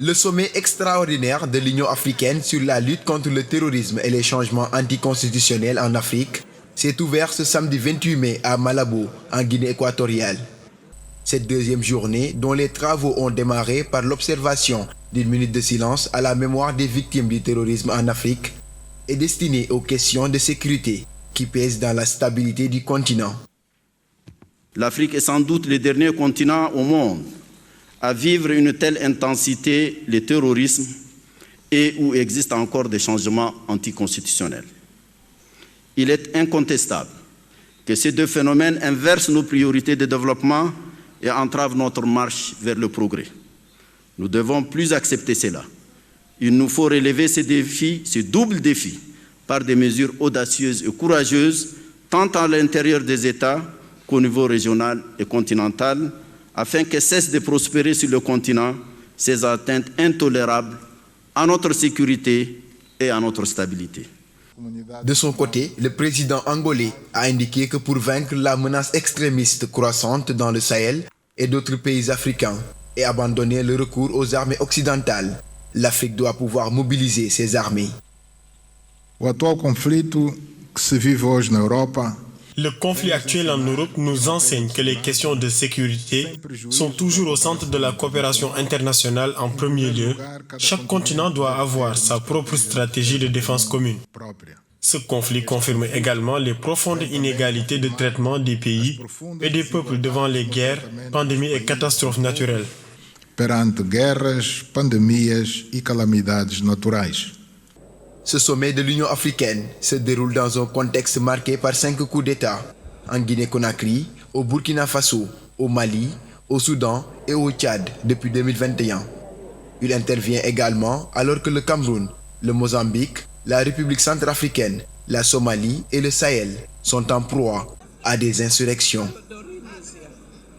Le sommet extraordinaire de l'Union africaine sur la lutte contre le terrorisme et les changements anticonstitutionnels en Afrique s'est ouvert ce samedi 28 mai à Malabo, en Guinée équatoriale. Cette deuxième journée, dont les travaux ont démarré par l'observation d'une minute de silence à la mémoire des victimes du terrorisme en Afrique, est destinée aux questions de sécurité qui pèsent dans la stabilité du continent. L'Afrique est sans doute le dernier continent au monde à vivre une telle intensité le terrorisme et où existent encore des changements anticonstitutionnels. Il est incontestable que ces deux phénomènes inversent nos priorités de développement et entravent notre marche vers le progrès. Nous ne devons plus accepter cela. Il nous faut relever ces défis, ce double défi, par des mesures audacieuses et courageuses, tant à l'intérieur des États qu'au niveau régional et continental, afin que cessent de prospérer sur le continent ces atteintes intolérables à notre sécurité et à notre stabilité. De son côté, le président angolais a indiqué que pour vaincre la menace extrémiste croissante dans le Sahel et d'autres pays africains et abandonner le recours aux armées occidentales, l'Afrique doit pouvoir mobiliser ses armées. Le conflit actuel en Europe nous enseigne que les questions de sécurité sont toujours au centre de la coopération internationale en premier lieu. Chaque continent doit avoir sa propre stratégie de défense commune. Ce conflit confirme également les profondes inégalités de traitement des pays et des peuples devant les guerres, pandémies et catastrophes naturelles. Perante guerras, pandemias e calamidades naturais. Ce sommet de l'Union africaine se déroule dans un contexte marqué par 5 coups d'État en Guinée-Conakry, au Burkina Faso, au Mali, au Soudan et au Tchad depuis 2021. Il intervient également alors que le Cameroun, le Mozambique, la République centrafricaine, la Somalie et le Sahel sont en proie à des insurrections.